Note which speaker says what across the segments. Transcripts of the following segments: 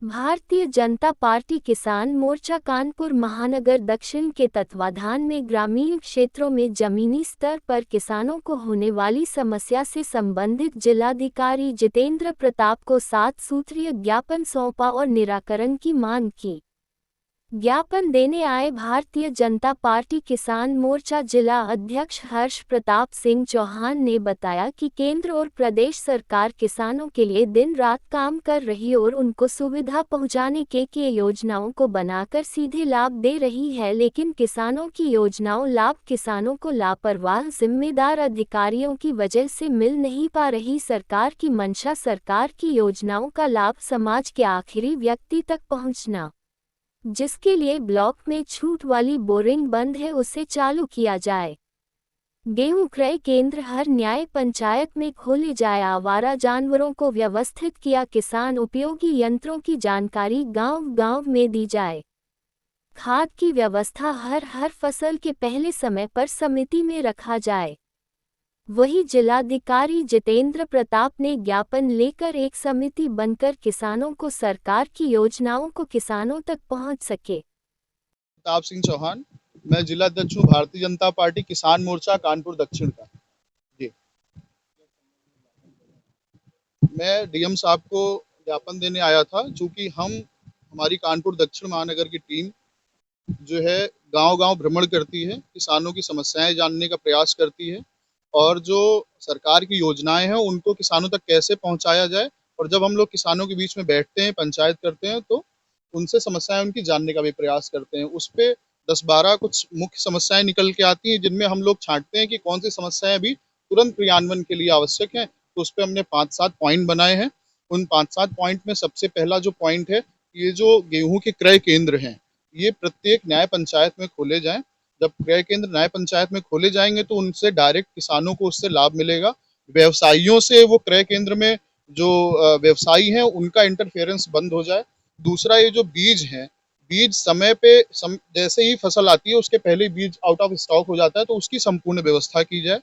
Speaker 1: Bharatiya Janata party किसान मोर्चा कानपुर महानगर दक्षिण के तत्वाधान में ग्रामीण क्षेत्रों में जमीनी स्तर पर किसानों को होने वाली समस्या से संबंधित जिलाधिकारी जितेंद्र प्रताप को 7 सूत्रीय ज्ञापन सौंपा और निराकरण की मांग की। ज्ञापन देने आए भारतीय जनता पार्टी किसान मोर्चा जिला अध्यक्ष हर्ष प्रताप सिंह चौहान ने बताया कि केंद्र और प्रदेश सरकार किसानों के लिए दिन रात काम कर रही और उनको सुविधा पहुंचाने के योजनाओं को बनाकर सीधे लाभ दे रही है, लेकिन किसानों की योजनाओं लाभ किसानों को लापरवाह जिम्मेदार अधिकारियों की वजह से मिल नहीं पा रही। सरकार की मंशा सरकार की योजनाओं का लाभ समाज के आखिरी व्यक्ति तक पहुंचना, जिसके लिए ब्लॉक में छूट वाली बोरिंग बंद है उसे चालू किया जाए। गेहूं क्रय केंद्र हर न्याय पंचायत में खोले जाए। आवारा जानवरों को व्यवस्थित किया। किसान उपयोगी यंत्रों की जानकारी गांव-गांव में दी जाए। खाद की व्यवस्था हर फसल के पहले समय पर समिति में रखा जाए। वही जिलाधिकारी जितेंद्र प्रताप ने ज्ञापन लेकर एक समिति बनकर किसानों को सरकार की योजनाओं को किसानों तक पहुंच सके।
Speaker 2: प्रताप सिंह चौहान, मैं जिला अध्यक्ष हूँ भारतीय जनता पार्टी किसान मोर्चा कानपुर दक्षिण का। जी, मैं डीएम साहब को ज्ञापन देने आया था, चूंकि हमारी कानपुर दक्षिण महानगर की टीम जो है गांव-गांव भ्रमण करती है, किसानों की समस्याएं जानने का प्रयास करती है और जो सरकार की योजनाएं हैं उनको किसानों तक कैसे पहुंचाया जाए। और जब हम लोग किसानों के बीच में बैठते हैं, पंचायत करते हैं, तो उनसे समस्याएं उनकी जानने का भी प्रयास करते हैं। उस पे 10-12 कुछ मुख्य समस्याएं निकल के आती हैं, जिनमें हम लोग छांटते हैं कि कौन सी समस्याएं अभी तुरंत क्रियान्वयन के लिए आवश्यक हैं। तो उस पे हमने 5-7 पॉइंट बनाए हैं। उन 5-7 पॉइंट में सबसे पहला जो पॉइंट है, ये जो गेहूं के क्रय केंद्र हैं, ये प्रत्येक न्याय पंचायत में खोले जाएं। जब क्रय केंद्र न्याय पंचायत में खोले जाएंगे तो उनसे डायरेक्ट किसानों को उससे लाभ मिलेगा। व्यवसायियों से वो क्रय केंद्र में जो व्यवसायी हैं उनका इंटरफेरेंस बंद हो जाए। दूसरा, ये जो बीज हैं, बीज समय पे जैसे ही फसल आती है उसके पहले बीज आउट ऑफ स्टॉक हो जाता है, तो उसकी संपूर्ण व्यवस्था की जाए।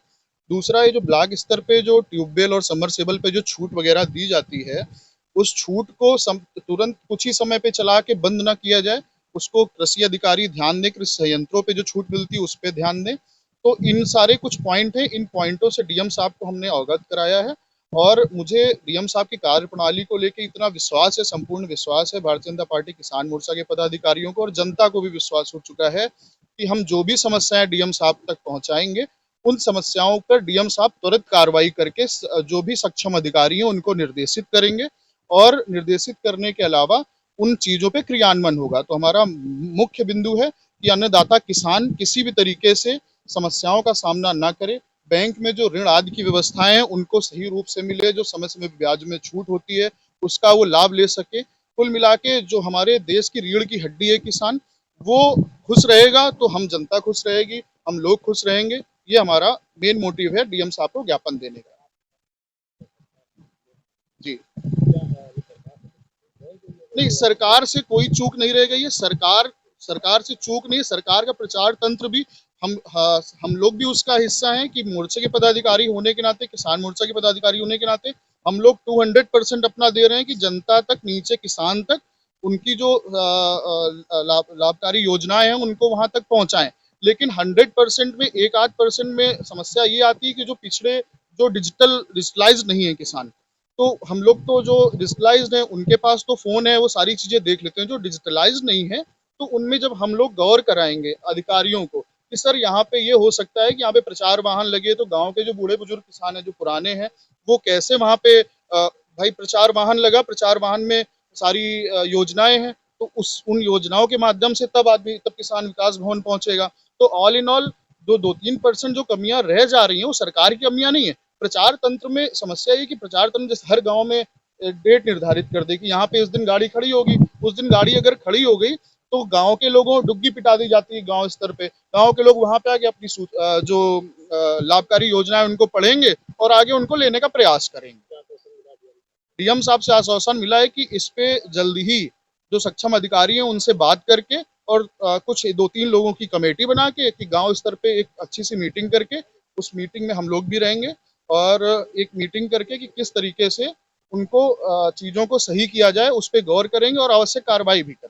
Speaker 2: दूसरा, ये जो ब्लॉक स्तर पे जो ट्यूबवेल और सबमर्सिबल पे जो छूट वगैरह दी जाती है, उस छूट को तुरंत कुछ ही समय पे चला के बंद ना किया जाए। उसको कृषि अधिकारी ध्यान दें, कृषि संयंत्रों पे जो छूट मिलती है उस पे ध्यान दें। तो इन सारे कुछ पॉइंट हैं, इन पॉइंटों से डीएम साहब को हमने अवगत कराया है और मुझे डीएम साहब की कार्यप्रणाली को लेके इतना विश्वास है, संपूर्ण विश्वास है भारतीय जनता पार्टी किसान मोर्चा के पदाधिकारियों को, और जनता को भी विश्वास हो चुका है कि हम जो भी समस्याएं डीएम साहब तक पहुंचाएंगे, उन समस्याओं पर डीएम साहब त्वरित कार्रवाई करके जो भी सक्षम अधिकारी हैं उनको निर्देशित करेंगे और निर्देशित करने के अलावा उन चीजों पे क्रियान्वयन होगा। तो हमारा मुख्य बिंदु है कि अन्नदाता किसान किसी भी तरीके से समस्याओं का सामना ना करे। बैंक में जो ऋण आदि की व्यवस्थाएं हैं उनको सही रूप से मिले, जो समय समय ब्याज में छूट होती है उसका वो लाभ ले सके। कुल मिला के जो हमारे देश की रीढ़ की हड्डी है किसान, वो खुश रहेगा तो हम जनता खुश रहेगी, हम लोग खुश रहेंगे। ये हमारा मेन मोटिव है डीएम साहब को ज्ञापन देने का। जी नहीं, सरकार से कोई चूक नहीं रह गई है। सरकार से चूक नहीं है। सरकार का प्रचार तंत्र भी हम लोग भी उसका हिस्सा हैं कि मोर्चे के पदाधिकारी होने के नाते, किसान मोर्चा के पदाधिकारी होने के नाते हम लोग 200% अपना दे रहे हैं कि जनता तक, नीचे किसान तक उनकी जो लाभकारी योजनाएं हैं उनको वहां तक पहुंचाएं। लेकिन 100% में 1-8% में समस्या ये आती है कि जो पिछड़े, जो डिजिटलाइज नहीं है किसान, तो हम लोग तो जो डिजिटलाइज्ड हैं उनके पास तो फ़ोन है, वो सारी चीज़ें देख लेते हैं। जो डिजिटलाइज्ड नहीं है, तो उनमें जब हम लोग गौर कराएँगे अधिकारियों को कि सर यहाँ पे ये हो सकता है कि यहाँ पे प्रचार वाहन लगे, तो गाँव के जो बूढ़े-बुजुर्ग किसान हैं, जो पुराने हैं, वो कैसे वहाँ पे भाई प्रचार वाहन लगा, प्रचार वाहन में सारी योजनाएँ हैं, तो उन योजनाओं के माध्यम से तब किसान विकास भवन पहुँचेगा। तो ऑल इन ऑल जो 2-3% जो कमियाँ रह जा रही हैं, वो सरकार की कमियाँ नहीं है। प्रचार तंत्र में समस्या ये कि प्रचार तंत्र जैसे हर गांव में डेट निर्धारित कर दे कि यहाँ पे इस दिन गाड़ी खड़ी होगी। उस दिन गाड़ी अगर खड़ी हो गई तो गांव के लोगों डुग्गी पिटा दी जाती है। गांव स्तर पे गांव के लोग वहां पे आके अपनी जो लाभकारी योजना है उनको पढ़ेंगे और आगे उनको लेने का प्रयास करेंगे। डीएम साहब से आश्वासन मिला है कि इस पे जल्दी ही जो सक्षम अधिकारी हैं उनसे बात करके और कुछ 2-3 लोगों की कमेटी बना के कि गांव स्तर पे एक अच्छी सी मीटिंग करके, उस मीटिंग में हम लोग भी रहेंगे और एक मीटिंग करके कि किस तरीके से उनको चीज़ों को सही किया जाए, उस पे गौर करेंगे और आवश्यक कार्रवाई भी करेंगे।